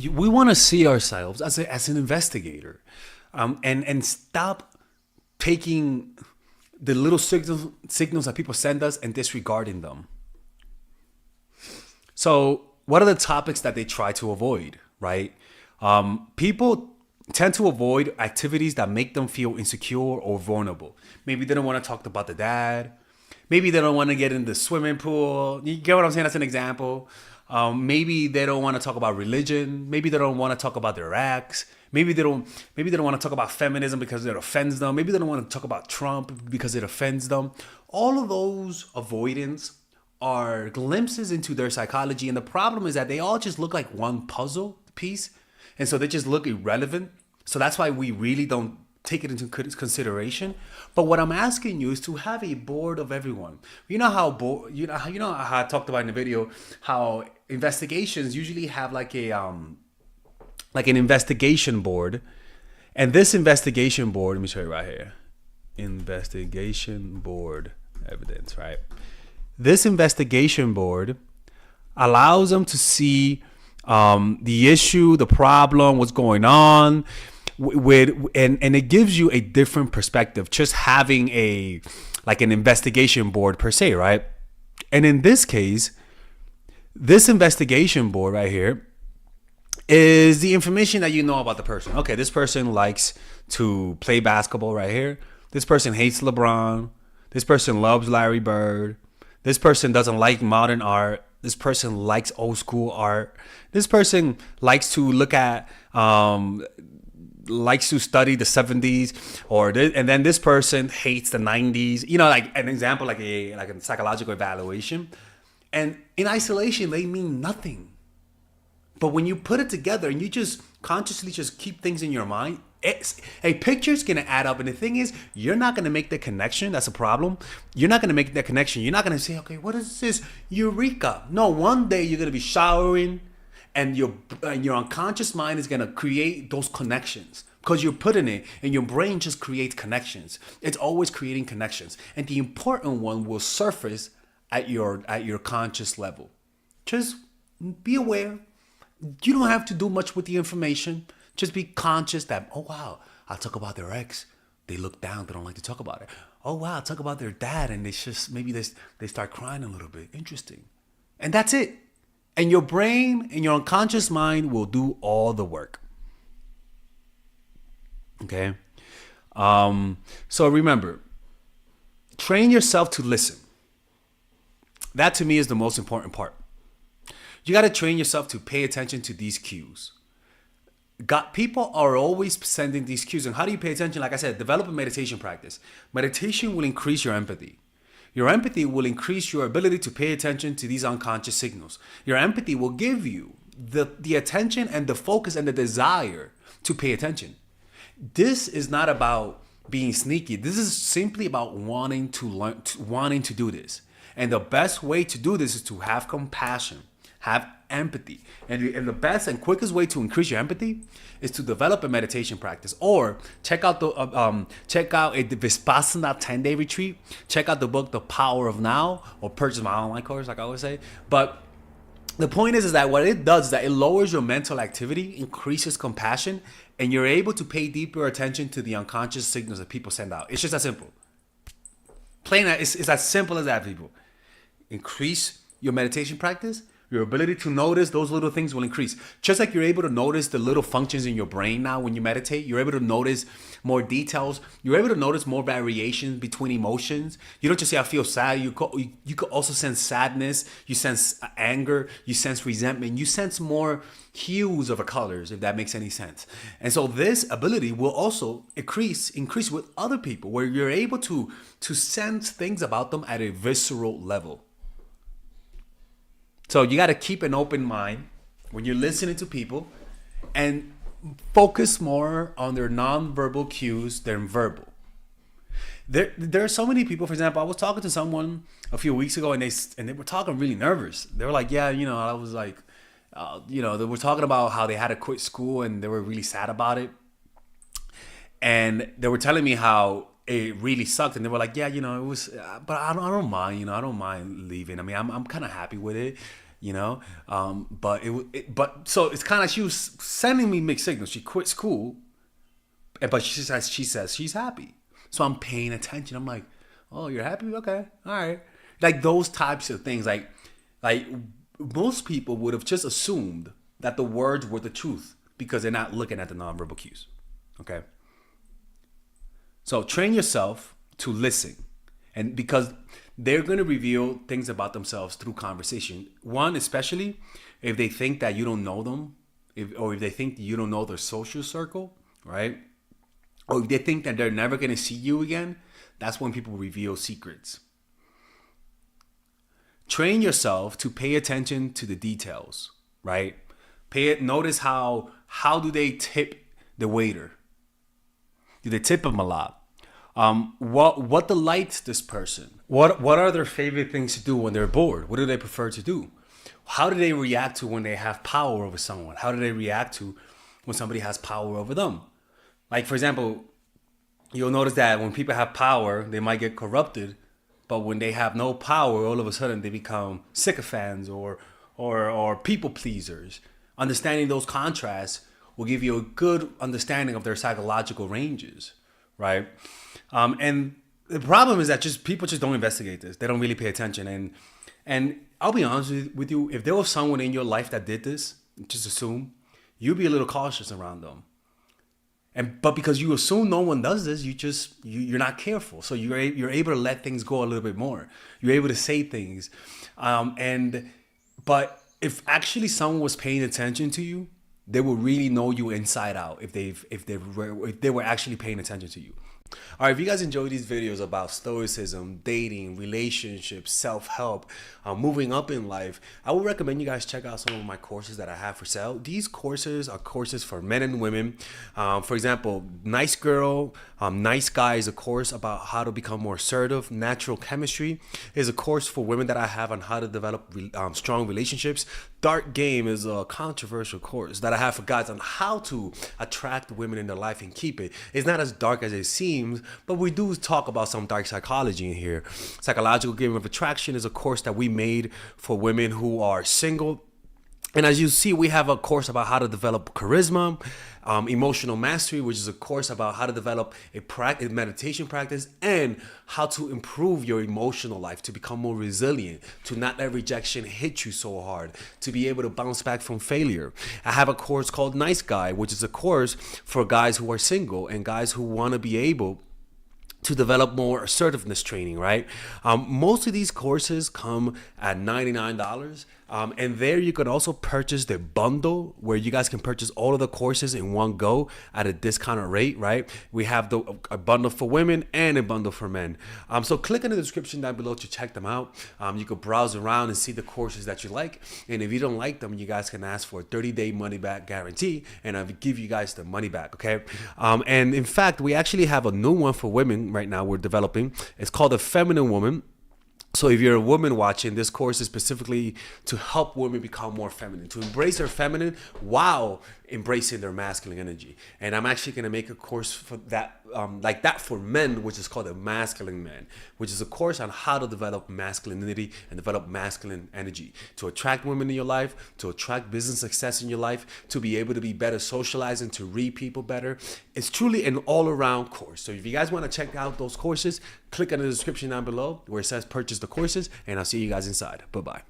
we want to see ourselves as an investigator, and stop taking the little signals that people send us and disregarding them. So, what are the topics that they try to avoid, right? People tend to avoid activities that make them feel insecure or vulnerable. Maybe they don't want to talk about the dad. Maybe they don't want to get in the swimming pool. You get what I'm saying? That's an example. Maybe they don't want to talk about religion. Maybe they don't want to talk about their ex. Maybe they don't. Maybe they don't want to talk about feminism because it offends them. Maybe they don't want to talk about Trump because it offends them. All of those avoidance are glimpses into their psychology, and the problem is that they all just look like one puzzle piece, and so they just look irrelevant. So that's why we really don't take it into consideration. But what I'm asking you is to have a board of everyone. You know how how I talked about in the video how investigations usually have like an investigation board. And this investigation board, let me show you right here. Investigation board evidence, right? This investigation board allows them to see the issue, the problem, what's going on, and it gives you a different perspective. Just having an investigation board per se, right? And in this case, this investigation board right here is the information that you know about the person. Okay, this person likes to play basketball right here. This person hates LeBron. This person loves Larry Bird. This person doesn't like modern art. This person likes old school art. This person likes to look at, likes to study the 70s, and then this person hates the 90s. You know, like an example, like a psychological evaluation. And in isolation, they mean nothing. But when you put it together and you just consciously just keep things in your mind, a picture's gonna add up. And the thing is, you're not gonna make the connection. That's a problem. You're not gonna make that connection. You're not gonna say, okay, what is this? Eureka. No, one day you're gonna be showering and your unconscious mind is gonna create those connections because you're putting it, and your brain just creates connections. It's always creating connections. And the important one will surface at your conscious level. Just be aware. You don't have to do much with the information. Just be conscious that, oh wow, I'll talk about their ex. They look down. They don't like to talk about it. Oh wow, I'll talk about their dad, and they start crying a little bit. Interesting. And that's it. And your brain and your unconscious mind will do all the work. Okay? So remember, train yourself to listen. That to me is the most important part. You got to train yourself to pay attention to these cues. People are always sending these cues. And how do you pay attention? Like I said, develop a meditation practice. Meditation will increase your empathy. Your empathy will increase your ability to pay attention to these unconscious signals. Your empathy will give you the attention and the focus and the desire to pay attention. This is not about being sneaky. This is simply about wanting to learn, wanting to do this. And the best way to do this is to have compassion. Have empathy. And the best and quickest way to increase your empathy is to develop a meditation practice, or check out the Vipassana 10-day retreat. Check out the book The Power of Now, or purchase my online course, like I always say. But the point is that what it does is that it lowers your mental activity, increases compassion, and you're able to pay deeper attention to the unconscious signals that people send out. It's just that simple. Plain, it's as simple as that, people. Increase your meditation practice. Your ability to notice those little things will increase. Just like you're able to notice the little functions in your brain now when you meditate, you're able to notice more details. You're able to notice more variations between emotions. You don't just say, I feel sad. You could also sense sadness. You sense anger. You sense resentment. You sense more hues of colors, if that makes any sense. And so this ability will also increase with other people, where you're able to sense things about them at a visceral level. So you got to keep an open mind when you're listening to people, and focus more on their nonverbal cues than verbal. There are so many people. For example, I was talking to someone a few weeks ago, and they were talking really nervous. They were like, yeah, I was like, they were talking about how they had to quit school and they were really sad about it. And they were telling me how it really sucked, and they were like, yeah, it was, but I don't mind, I don't mind leaving. I mean, I'm kind of happy with it. you know. But so it's kind of, she was sending me mixed signals. She quit school, but she says she's happy. So I'm paying attention. I'm like, oh, you're happy? Okay, all right. Like those types of things. Like most people would have just assumed that the words were the truth because they're not looking at the nonverbal cues. Okay. So train yourself to listen, and because they're going to reveal things about themselves through conversation. One, especially if they think that you don't know them, or if they think you don't know their social circle, right? Or if they think that they're never going to see you again, that's when people reveal secrets. Train yourself to pay attention to the details, right? Notice how do they tip the waiter? Do they tip them a lot? What delights this person? What are their favorite things to do when they're bored? What do they prefer to do? How do they react to when they have power over someone? How do they react to when somebody has power over them? Like, for example, you'll notice that when people have power, they might get corrupted, but when they have no power, all of a sudden they become sycophants or people pleasers. Understanding those contrasts will give you a good understanding of their psychological ranges, right? And the problem is that people just don't investigate this. They don't really pay attention. And I'll be honest with you, if there was someone in your life that did this, just assume, you'd be a little cautious around them. But because you assume no one does this, you're not careful. So you're able to let things go a little bit more. You're able to say things, but if actually someone was paying attention to you, they will really know you inside out if they were actually paying attention to you. All right, if you guys enjoy these videos about stoicism, dating, relationships, self-help, moving up in life, I would recommend you guys check out some of my courses that I have for sale. These courses are courses for men and women. For example, Nice Girl, Nice Guy is a course about how to become more assertive. Natural Chemistry is a course for women that I have on how to develop strong relationships. Dark Game is a controversial course that I have for guys on how to attract women in their life and keep it. It's not as dark as it seems, but we do talk about some dark psychology in here. Psychological Game of Attraction is a course that we made for women who are single. And as you see, we have a course about how to develop charisma, emotional mastery, which is a course about how to develop a meditation practice and how to improve your emotional life, to become more resilient, to not let rejection hit you so hard, to be able to bounce back from failure. I have a course called Nice Guy, which is a course for guys who are single and guys who want to be able to develop more assertiveness training, right? Most of these courses come at $99. And there you can also purchase the bundle where you guys can purchase all of the courses in one go at a discounted rate, right? We have a bundle for women and a bundle for men. So click in the description down below to check them out. You can browse around and see the courses that you like. And if you don't like them, you guys can ask for a 30-day money-back guarantee, and I'll give you guys the money back, okay? And in fact, we actually have a new one for women right now we're developing. It's called The Feminine Woman. So if you're a woman watching, this course is specifically to help women become more feminine, to embrace their feminine while embracing their masculine energy. And I'm actually going to make a course for that, like that for men, which is called a Masculine Man, which is a course on how to develop masculinity and develop masculine energy, to attract women in your life, to attract business success in your life, to be able to be better socializing, to read people better. It's truly an all-around course. So if you guys want to check out those courses, click on the description down below where it says purchase the courses, and I'll see you guys inside. Bye-bye.